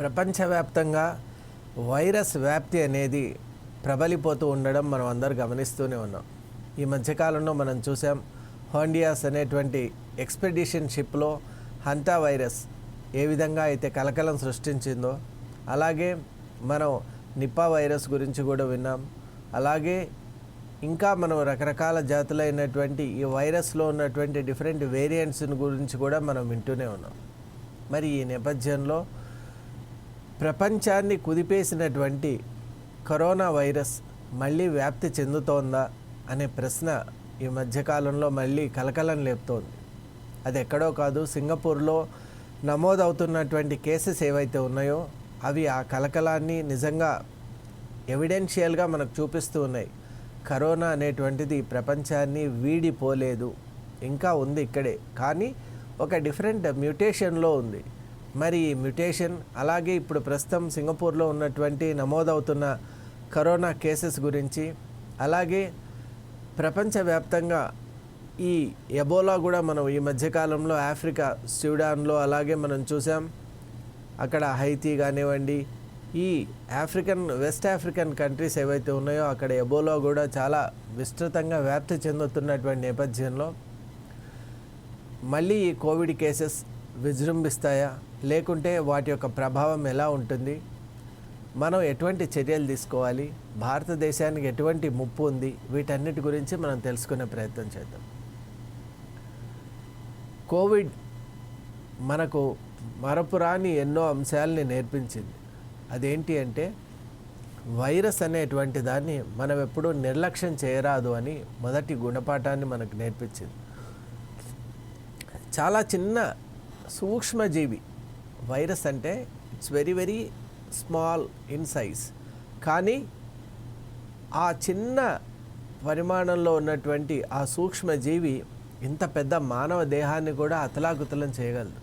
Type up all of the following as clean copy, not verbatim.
ప్రపంచవ్యాప్తంగా వైరస్ వ్యాప్తి అనేది ప్రబలిపోతూ ఉండడం మనం అందరూ గమనిస్తూనే ఉన్నాం. ఈ మధ్యకాలంలో మనం చూసాం హోండియాస్ అనేటువంటి ఎక్స్పెడిషన్ షిప్లో హంటా వైరస్ ఏ విధంగా అయితే కలకలం సృష్టించిందో, అలాగే మనం నిపా వైరస్ గురించి కూడా విన్నాం. అలాగే ఇంకా మనం రకరకాల జాతులైనటువంటి ఈ వైరస్లో ఉన్నటువంటి డిఫరెంట్ వేరియంట్స్ గురించి కూడా మనం వింటూనే ఉన్నాం. మరి ఈ నేపథ్యంలో ప్రపంచాన్ని కుదిపేసినటువంటి కరోనా వైరస్ మళ్ళీ వ్యాప్తి చెందుతోందా అనే ప్రశ్న ఈ మధ్యకాలంలో మళ్ళీ కలకలం లేపుతోంది. అది ఎక్కడో కాదు, సింగపూర్లో నమోదవుతున్నటువంటి కేసెస్ ఏవైతే ఉన్నాయో అవి ఆ కలకలాన్ని నిజంగా ఎవిడెన్షియల్గా మనకు చూపిస్తూ ఉన్నాయి. కరోనా అనేటువంటిది ప్రపంచాన్ని వీడిపోలేదు, ఇంకా ఉంది ఇక్కడే, కానీ ఒక డిఫరెంట్ మ్యూటేషన్లో ఉంది. మరి ఈ మ్యూటేషన్ అలాగే ఇప్పుడు ప్రస్తుతం సింగపూర్లో ఉన్నటువంటి నమోదవుతున్న కరోనా కేసెస్ గురించి, అలాగే ప్రపంచవ్యాప్తంగా ఈ ఎబోలా కూడా మనం ఈ మధ్యకాలంలో ఆఫ్రికా సూడాన్లో అలాగే మనం చూసాం. అక్కడ హైతీ కానివ్వండి, ఈ వెస్ట్ ఆఫ్రికన్ కంట్రీస్ ఏవైతే ఉన్నాయో అక్కడ ఎబోలా కూడా చాలా విస్తృతంగా వ్యాప్తి చెందుతున్నటువంటి నేపథ్యంలో మళ్ళీ ఈ కోవిడ్ కేసెస్ విజృంభిస్తాయా, లేకుంటే వాటి యొక్క ప్రభావం ఎలా ఉంటుంది, మనం ఎటువంటి చర్యలు తీసుకోవాలి, భారతదేశానికి ఎటువంటి ముప్పు ఉంది, వీటన్నిటి గురించి మనం తెలుసుకునే ప్రయత్నం చేద్దాం. కోవిడ్ మనకు మరపురాని ఎన్నో అంశాలని నేర్పించింది. అదేంటి అంటే వైరస్ అనేటువంటి దాన్ని మనం ఎప్పుడూ నిర్లక్ష్యం చేయరాదు అని మొదటి గుణపాఠాన్ని మనకు నేర్పించింది. చాలా చిన్న సూక్ష్మజీవి వైరస్ అంటే it's very very small in size, కానీ ఆ చిన్న పరిమాణంలో ఉన్నటువంటి ఆ సూక్ష్మజీవి ఇంత పెద్ద మానవ దేహాన్ని కూడా అతలాకుతలం చేయగలదు.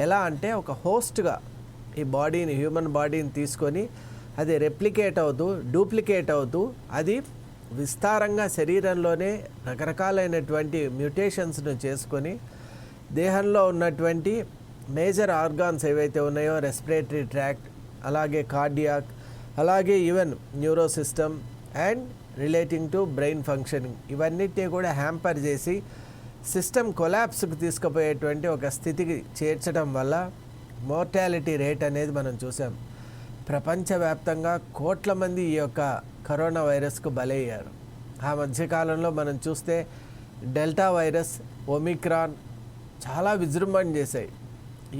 ఎలా అంటే ఒక హోస్ట్గా ఈ బాడీని, హ్యూమన్ బాడీని తీసుకొని అది రెప్లికేట్ అవుతూ, డూప్లికేట్ అవుతూ, అది విస్తారంగా శరీరంలోనే రకరకాలైనటువంటి మ్యూటేషన్స్ను చేసుకొని దేహంలో ఉన్నటువంటి మేజర్ ఆర్గాన్స్ ఏవైతే ఉన్నాయో, రెస్పిరేటరీ ట్రాక్ట్, అలాగే కార్డియాక్, అలాగే even neuro system and relating to brain functioning, ఇవన్నిటినీ కూడా హ్యాంపర్ చేసి సిస్టమ్ కొలాప్స్కి తీసుకుపోయేటువంటి ఒక స్థితికి చేర్చడం వల్ల మోర్టాలిటీ రేట్ అనేది మనం చూసాం. ప్రపంచవ్యాప్తంగా కోట్ల మంది ఈ యొక్క కరోనా వైరస్కు బలయ్యారు. ఆ మధ్యకాలంలో మనం చూస్తే డెల్టా వైరస్, ఒమిక్రాన్ చాలా విజృంభణ చేశాయి.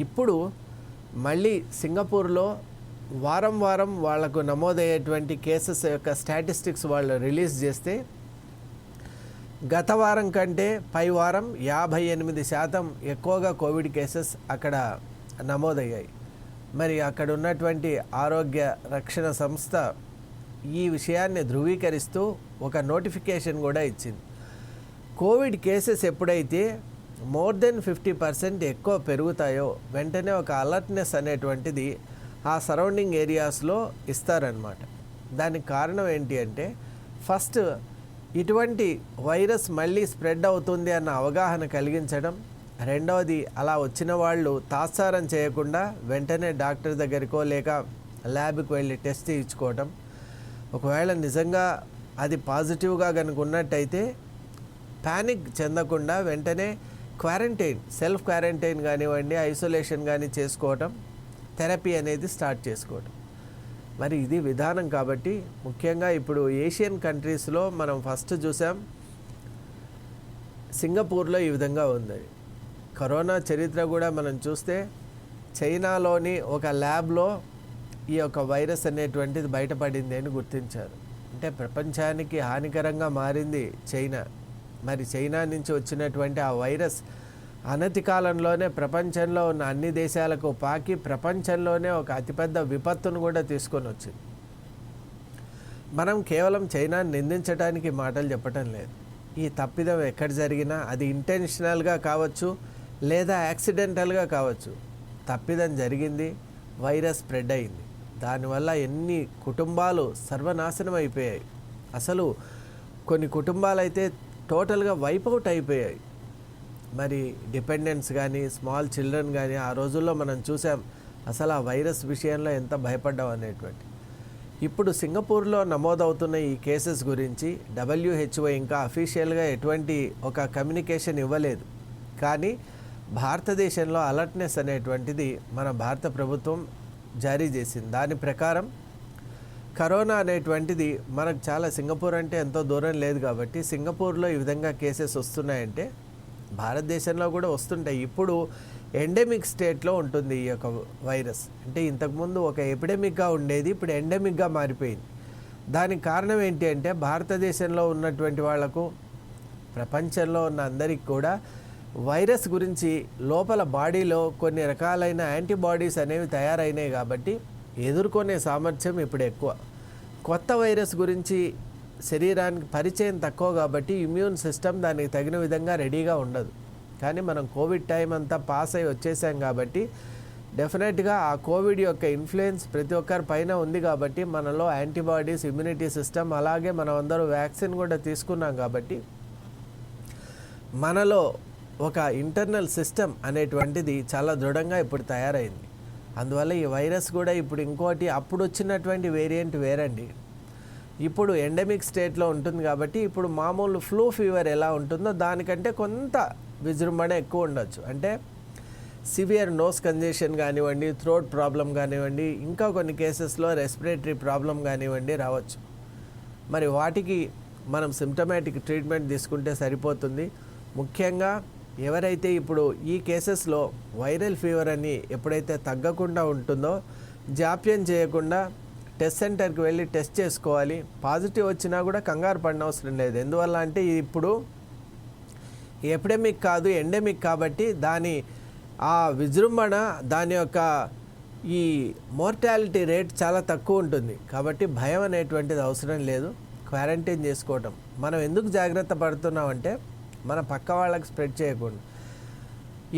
ఇప్పుడు మళ్ళీ సింగపూర్లో వారం వారం వాళ్లకు నమోదయ్యేటువంటి కేసెస్ యొక్క స్టాటిస్టిక్స్ వాళ్ళు రిలీజ్ చేస్తే గత వారం కంటే పై వారం 58% ఎక్కువగా కోవిడ్ కేసెస్ అక్కడ నమోదయ్యాయి. మరి అక్కడ ఉన్నటువంటి ఆరోగ్య రక్షణ సంస్థ ఈ విషయాన్ని ధృవీకరిస్తూ ఒక నోటిఫికేషన్ కూడా ఇచ్చింది. కోవిడ్ కేసెస్ ఎప్పుడైతే మోర్ దెన్ 50% ఎక్కువ పెరుగుతాయో వెంటనే ఒక అలర్ట్నెస్ అనేటువంటిది ఆ సరౌండింగ్ ఏరియాస్లో ఇస్తారనమాట. దానికి కారణం ఏంటి అంటే, ఫస్ట్ ఇటువంటి వైరస్ మళ్ళీ స్ప్రెడ్ అవుతుంది అన్న అవగాహన కలిగించడం, రెండవది అలా వచ్చిన వాళ్ళు తాత్సారం చేయకుండా వెంటనే డాక్టర్ దగ్గరికో లేక ల్యాబ్కి వెళ్ళి టెస్ట్ చేయించుకోవటం, ఒకవేళ నిజంగా అది పాజిటివ్గా కనుక ఉన్నట్టయితే ప్యానిక్ చెందకుండా వెంటనే క్వారంటైన్, సెల్ఫ్ క్వారంటైన్ కానివ్వండి, ఐసోలేషన్ కానీ చేసుకోవటం, థెరపీ అనేది స్టార్ట్ చేసుకోవటం. మరి ఇది విధానం. కాబట్టి ముఖ్యంగా ఇప్పుడు ఏషియన్ కంట్రీస్లో మనం ఫస్ట్ చూసాం, సింగపూర్లో ఈ విధంగా ఉంది. కరోనా చరిత్ర కూడా మనం చూస్తే చైనాలోని ఒక ల్యాబ్లో ఈ యొక్క వైరస్ అనేటువంటిది బయటపడింది అని గుర్తించారు. అంటే ప్రపంచానికి హానికరంగా మారింది చైనా. మరి చైనా నుంచి వచ్చినటువంటి ఆ వైరస్ అనతి కాలంలోనే ప్రపంచంలో ఉన్న అన్ని దేశాలకు పాకి ప్రపంచంలోనే ఒక అతిపెద్ద విపత్తును కూడా తీసుకొని వచ్చింది. మనం కేవలం చైనాని నిందించడానికి మాటలు చెప్పటం లేదు. ఈ తప్పిదం ఎక్కడ జరిగినా అది ఇంటెన్షనల్గా కావచ్చు లేదా యాక్సిడెంటల్గా కావచ్చు, తప్పిదం జరిగింది, వైరస్ స్ప్రెడ్ అయింది. దానివల్ల ఎన్ని కుటుంబాలు సర్వనాశనం అయిపోయాయి. అసలు కొన్ని కుటుంబాలు అయితే టోటల్గా వైపౌట్ అయిపోయాయి. మరి డిపెండెంట్స్ కానీ, స్మాల్ చిల్డ్రన్ కానీ, ఆ రోజుల్లో మనం చూసాం అసలు ఆ వైరస్ విషయంలో ఎంత భయపడ్డాం అనేటువంటి. ఇప్పుడు సింగపూర్లో నమోదవుతున్న ఈ కేసెస్ గురించి WHO ఇంకా అఫీషియల్గా ఎటువంటి ఒక కమ్యూనికేషన్ ఇవ్వలేదు. కానీ భారతదేశంలో అలర్ట్నెస్ అనేటువంటిది మన భారత ప్రభుత్వం జారీ చేసింది. దాని ప్రకారం కరోనా అనేటువంటిది మనకు చాలా, సింగపూర్ అంటే ఎంతో దూరం లేదు కాబట్టి సింగపూర్లో ఈ విధంగా కేసెస్ వస్తున్నాయంటే భారతదేశంలో కూడా వస్తుంటాయి. ఇప్పుడు ఎండెమిక్ స్టేట్లో ఉంటుంది ఈ యొక్క వైరస్. అంటే ఇంతకుముందు ఒక ఎపిడెమిక్గా ఉండేది, ఇప్పుడు ఎండెమిక్గా మారిపోయింది. దానికి కారణం ఏంటి అంటే భారతదేశంలో ఉన్నటువంటి వాళ్లకు, ప్రపంచంలో ఉన్న అందరికీ కూడా వైరస్ గురించి లోపల బాడీలో కొన్ని రకాలైన యాంటీబాడీస్ అనేవి తయారైనాయి కాబట్టి ఎదుర్కొనే సామర్థ్యం ఇప్పుడు ఎక్కువ. కొత్త వైరస్ గురించి శరీరానికి పరిచయం తక్కువ కాబట్టి ఇమ్యూన్ సిస్టమ్ దానికి తగిన విధంగా రెడీగా ఉండదు. కానీ మనం కోవిడ్ టైం అంతా పాస్ అయి వచ్చేసాం కాబట్టి డెఫినెట్గా ఆ కోవిడ్ యొక్క ఇన్ఫ్లుయెన్స్ ప్రతి ఒక్కరి పైన ఉంది కాబట్టి మనలో యాంటీబాడీస్, ఇమ్యూనిటీ సిస్టమ్, అలాగే మనం అందరూ వ్యాక్సిన్ కూడా తీసుకున్నాం కాబట్టి మనలో ఒక ఇంటర్నల్ సిస్టమ్ అనేటువంటిది చాలా దృఢంగా ఇప్పుడు తయారైంది. అందువల్ల ఈ వైరస్ కూడా ఇప్పుడు ఇంకోటి, అప్పుడు వచ్చినటువంటి వేరియంట్ వేరండి. ఇప్పుడు ఎండమిక్ స్టేట్లో ఉంటుంది కాబట్టి ఇప్పుడు మామూలు ఫ్లూ ఫీవర్ ఎలా ఉంటుందో దానికంటే కొంత విజృంభణ ఎక్కువ ఉండొచ్చు. అంటే సివియర్ నోస్ కంజెషన్ కానివ్వండి, థ్రోట్ ప్రాబ్లం కానివ్వండి, ఇంకా కొన్ని కేసెస్లో రెస్పిరేటరీ ప్రాబ్లం కానివ్వండి రావచ్చు. మరి వాటికి మనం సిమ్టమాటిక్ ట్రీట్మెంట్ తీసుకుంటే సరిపోతుంది. ముఖ్యంగా ఎవరైతే ఇప్పుడు ఈ కేసెస్లో వైరల్ ఫీవర్ అని ఎప్పుడైతే తగ్గకుండా ఉంటుందో జాప్యం చేయకుండా టెస్ట్ సెంటర్కి వెళ్ళి టెస్ట్ చేసుకోవాలి. పాజిటివ్ వచ్చినా కూడా కంగారు పడిన అవసరం లేదు. ఎందువల్ల అంటే ఇప్పుడు ఎపిడెమిక్ కాదు, ఎండెమిక్ కాబట్టి దాని ఆ విజృంభణ, దాని యొక్క ఈ మోర్టాలిటీ రేట్ చాలా తక్కువ ఉంటుంది. కాబట్టి భయం అనేటువంటిది అవసరం లేదు. క్వారంటైన్ చేసుకోవటం. మనం ఎందుకు జాగ్రత్త పడుతున్నామంటే మన పక్క వాళ్ళకి స్ప్రెడ్ చేయకుండా.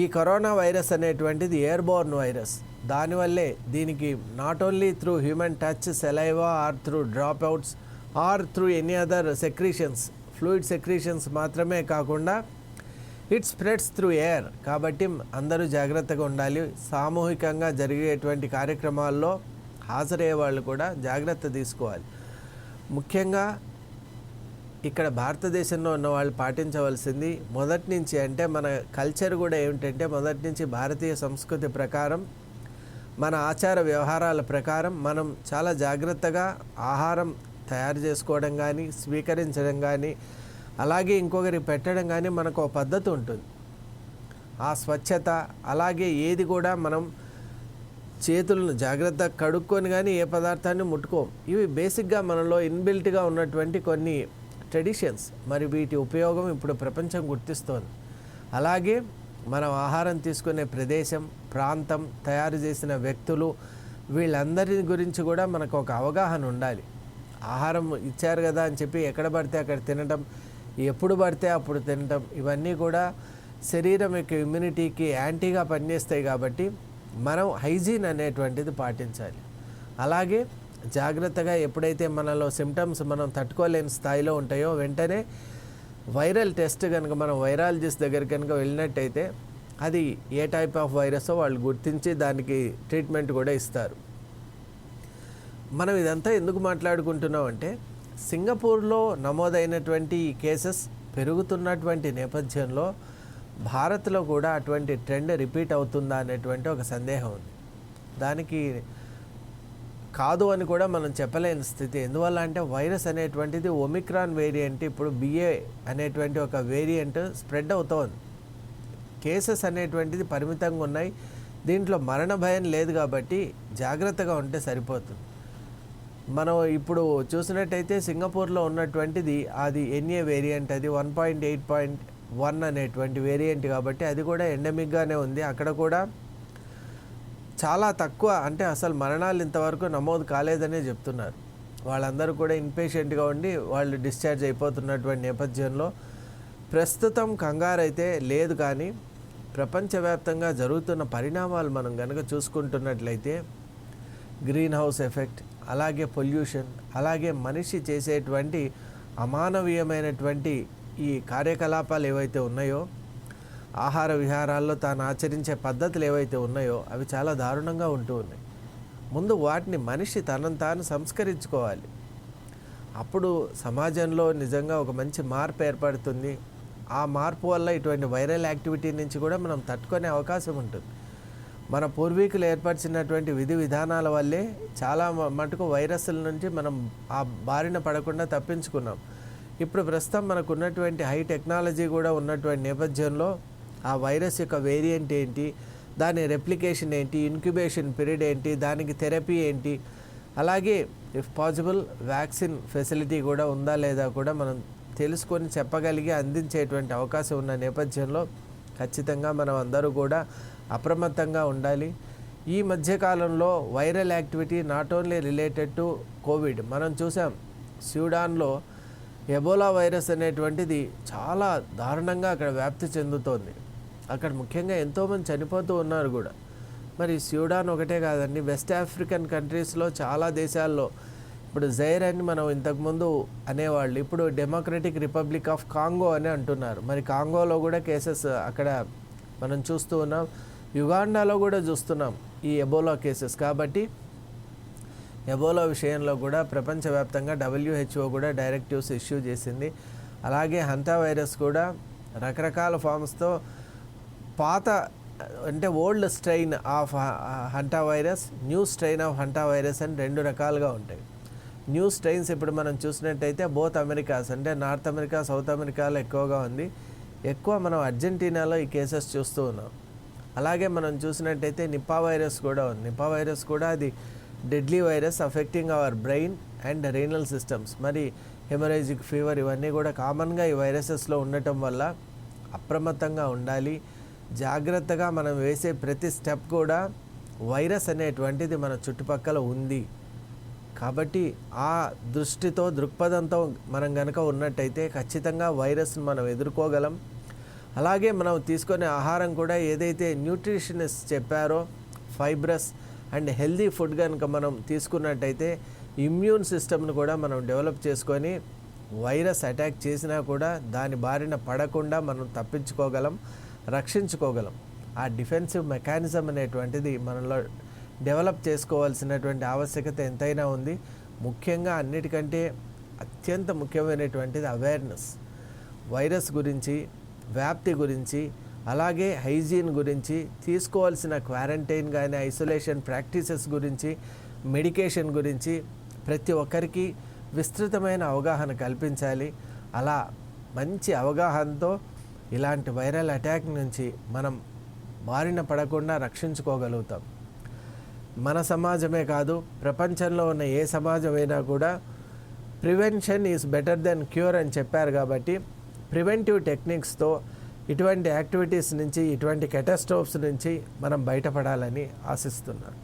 ఈ కరోనా వైరస్ అనేటువంటిది ఎయిర్బోర్న్ వైరస్. దానివల్లే దీనికి not only through human touch, saliva or through drop outs or through any other secretions, fluid secretions మాత్రమే కాకుండా ఇట్ స్ప్రెడ్స్ త్రూ ఎయిర్. కాబట్టి అందరూ జాగ్రత్తగా ఉండాలి. సామూహికంగా జరిగేటువంటి కార్యక్రమాల్లో హాజరయ్యే వాళ్ళు కూడా జాగ్రత్త తీసుకోవాలి. ముఖ్యంగా ఇక్కడ భారతదేశంలో ఉన్న వాళ్ళు పాటించవలసింది మొదటి నుంచి, అంటే మన కల్చర్ కూడా ఏమిటంటే మొదటి నుంచి భారతీయ సంస్కృతి ప్రకారం, మన ఆచార వ్యవహారాల ప్రకారం మనం చాలా జాగ్రత్తగా ఆహారం తయారు చేసుకోవడం కానీ, స్వీకరించడం కానీ, అలాగే ఇంకొకరి పెట్టడం కానీ మనకు ఒక పద్ధతి ఉంటుంది. ఆ స్వచ్ఛత, అలాగే ఏది కూడా మనం చేతులను జాగ్రత్తగా కడుక్కొని కానీ ఏ పదార్థాన్ని ముట్టుకోం. ఇవి బేసిక్గా మనలో ఇన్బిల్ట్గా ఉన్నటువంటి కొన్ని ట్రెడిషన్స్. మరి వీటి ఉపయోగం ఇప్పుడు ప్రపంచం గుర్తిస్తోంది. అలాగే మనం ఆహారం తీసుకునే ప్రదేశం, ప్రాంతం, తయారు చేసిన వ్యక్తులు, వీళ్ళందరి గురించి కూడా మనకు ఒక అవగాహన ఉండాలి. ఆహారం ఇచ్చారు కదా అని చెప్పి ఎక్కడ పడితే అక్కడ తినడం, ఎప్పుడు పడితే అప్పుడు తినడం, ఇవన్నీ కూడా శరీరం యొక్క ఇమ్యూనిటీకి యాంటీగా పనిచేస్తాయి. కాబట్టి మనం హైజీన్ అనేటువంటిది పాటించాలి. అలాగే జాగ్రత్తగా ఎప్పుడైతే మనలో సిమ్టమ్స్ మనం తట్టుకోలేని స్థాయిలో ఉంటాయో వెంటనే వైరల్ టెస్ట్ కనుక మనం వైరాలజిస్ట్ దగ్గర కనుక వెళ్ళినట్టయితే అది ఏ టైప్ ఆఫ్ వైరసో వాళ్ళు గుర్తించి దానికి ట్రీట్మెంట్ కూడా ఇస్తారు. మనం ఇదంతా ఎందుకు మాట్లాడుకుంటున్నాం అంటే సింగపూర్లో నమోదైనటువంటి ఈ కేసెస్ పెరుగుతున్నటువంటి నేపథ్యంలో భారత్లో కూడా అటువంటి ట్రెండ్ రిపీట్ అవుతుందా అనేటువంటి ఒక సందేహం ఉంది. దానికి కాదు అని కూడా మనం చెప్పలేని స్థితి. ఎందువల్ల అంటే వైరస్ అనేటువంటిది ఒమిక్రాన్ వేరియంట్, ఇప్పుడు BA అనేటువంటి ఒక వేరియంట్ స్ప్రెడ్ అవుతోంది. కేసెస్ అనేటువంటిది పరిమితంగా ఉన్నాయి. దీంట్లో మరణ భయం లేదు కాబట్టి జాగ్రత్తగా ఉంటే సరిపోతుంది. మనం ఇప్పుడు చూసినట్టయితే సింగపూర్లో ఉన్నటువంటిది అది NA వేరియంట్, అది 1.8.1 అనేటువంటి వేరియంట్ కాబట్టి అది కూడా ఎండమిక్గానే ఉంది. అక్కడ కూడా చాలా తక్కువ, అంటే అసలు మరణాలు ఇంతవరకు నమోదు కాలేదనే చెప్తున్నారు. వాళ్ళందరూ కూడా ఇన్పేషెంట్గా ఉండి వాళ్ళు డిశ్చార్జ్ అయిపోతున్నటువంటి నేపథ్యంలో ప్రస్తుతం కంగారు అయితే లేదు. కానీ ప్రపంచవ్యాప్తంగా జరుగుతున్న పరిణామాలు మనం కనుక చూసుకుంటున్నట్లయితే గ్రీన్ హౌస్ ఎఫెక్ట్, అలాగే పొల్యూషన్, అలాగే మనిషి చేసేటువంటి అమానవీయమైనటువంటి ఈ కార్యకలాపాలు ఏవైతే ఉన్నాయో ఆహార విహారాల్లో తాను ఆచరించే పద్ధతులు ఏవైతే ఉన్నాయో అవి చాలా దారుణంగా ఉంటూ ఉన్నాయి. ముందు వాటిని మనిషి తనను తాను సంస్కరించుకోవాలి. అప్పుడు సమాజంలో నిజంగా ఒక మంచి మార్పు ఏర్పడుతుంది. ఆ మార్పు వల్ల ఇటువంటి వైరల్ యాక్టివిటీ నుంచి కూడా మనం తట్టుకునే అవకాశం ఉంటుంది. మన పూర్వీకులు ఏర్పరిచినటువంటి విధి విధానాల వల్లే చాలా మటుకు వైరస్ల నుంచి మనం ఆ బారిన పడకుండా తప్పించుకున్నాం. ఇప్పుడు ప్రస్తుతం మనకు ఉన్నటువంటి హై టెక్నాలజీ కూడా ఉన్నటువంటి నేపథ్యంలో ఆ వైరస్ యొక్క వేరియంట్ ఏంటి, దాని రెప్లికేషన్ ఏంటి, ఇన్క్యుబేషన్ పీరియడ్ ఏంటి, దానికి థెరపీ ఏంటి, అలాగే ఇఫ్ పాసిబుల్ వ్యాక్సిన్ ఫెసిలిటీ కూడా ఉందా లేదా కూడా మనం తెలుసుకొని చెప్పగలిగి అందించేటువంటి అవకాశం ఉన్న నేపథ్యంలో ఖచ్చితంగా మనం అందరూ కూడా అప్రమత్తంగా ఉండాలి. ఈ మధ్యకాలంలో viral activity not only related to Covid, మనం చూసాం సూడాన్లో ఎబోలా వైరస్ అనేటువంటిది చాలా దారుణంగా అక్కడ వ్యాప్తి చెందుతోంది. అక్కడ ముఖ్యంగా ఎంతోమంది చనిపోతూ ఉన్నారు కూడా. మరి సూడాన్ ఒకటే కాదండి, వెస్ట్ ఆఫ్రికన్ కంట్రీస్లో చాలా దేశాల్లో ఇప్పుడు జైర్ అని మనం ఇంతకుముందు అనేవాళ్ళు, ఇప్పుడు డెమోక్రటిక్ రిపబ్లిక్ ఆఫ్ కాంగో అని అంటున్నారు. మరి కాంగోలో కూడా కేసెస్ అక్కడ మనం చూస్తూ ఉన్నాం. యుగాండాలో కూడా చూస్తున్నాం ఈ ఎబోలా కేసెస్. కాబట్టి ఎబోలా విషయంలో కూడా ప్రపంచవ్యాప్తంగా WHO కూడా డైరెక్టివ్స్ ఇష్యూ చేసింది. అలాగే హంటా వైరస్ కూడా రకరకాల ఫామ్స్తో పాత అంటే old strain of hanta virus, new strain of hanta virus అని 2 రకాలుగా ఉంటాయి. న్యూ స్ట్రెయిన్స్ ఇప్పుడు మనం చూసినట్టయితే బోత్ అమెరికాస్ అంటే నార్త్ అమెరికా, సౌత్ అమెరికాలో ఎక్కువగా ఉంది. ఎక్కువ మనం అర్జెంటీనాలో ఈ కేసెస్ చూస్తూ ఉన్నాం. అలాగే మనం చూసినట్టయితే నిపా వైరస్ కూడా ఉంది. నిపా వైరస్ కూడా అది deadly virus affecting our brain and renal systems. మరి హెమరేజిక్ ఫీవర్ ఇవన్నీ కూడా కామన్గా ఈ వైరసెస్లో ఉండటం వల్ల అప్రమత్తంగా ఉండాలి. జాగ్రత్తగా మనం వేసే ప్రతి స్టెప్ కూడా వైరస్ అనేటువంటిది మన చుట్టుపక్కల ఉంది కాబట్టి ఆ దృష్టితో దృక్పథంతో మనం కనుక ఉన్నట్టయితే ఖచ్చితంగా వైరస్ను మనం ఎదుర్కోగలం. అలాగే మనం తీసుకునే ఆహారం కూడా ఏదైతే న్యూట్రిషనిస్ట్ చెప్పారో ఫైబ్రస్ అండ్ హెల్దీ ఫుడ్ కనుక మనం తీసుకున్నట్టయితే ఇమ్యూన్ సిస్టమ్ను కూడా మనం డెవలప్ చేసుకొని వైరస్ అటాక్ చేసినా కూడా దాని బారిన పడకుండా మనం తప్పించుకోగలం, రక్షించుకోగలం. ఆ డిఫెన్సివ్ మెకానిజం అనేటువంటిది మనలో డెవలప్ చేసుకోవాల్సినటువంటి ఆవశ్యకత ఎంతైనా ఉంది. ముఖ్యంగా అన్నిటికంటే అత్యంత ముఖ్యమైనటువంటిది అవేర్నెస్. వైరస్ గురించి, వ్యాప్తి గురించి, అలాగే హైజీన్ గురించి, తీసుకోవాల్సిన క్వారంటైన్ కానీ ఐసోలేషన్ ప్రాక్టీసెస్ గురించి, మెడికేషన్ గురించి ప్రతి ఒక్కరికి విస్తృతమైన అవగాహన కల్పించాలి. అలా మంచి అవగాహనతో ఇలాంటి వైరల్ అటాక్ నుంచి మనం బారిన పడకుండా రక్షించుకోగలుగుతాం. మన సమాజమే కాదు, ప్రపంచంలో ఉన్న ఏ సమాజమైనా కూడా prevention is better than cure అని చెప్పారు. కాబట్టి ప్రివెంటివ్ టెక్నిక్స్తో ఇటువంటి యాక్టివిటీస్ నుంచి, ఇటువంటి కెటాస్ట్రోఫ్స్ నుంచి మనం బయటపడాలని ఆశిస్తున్నాను.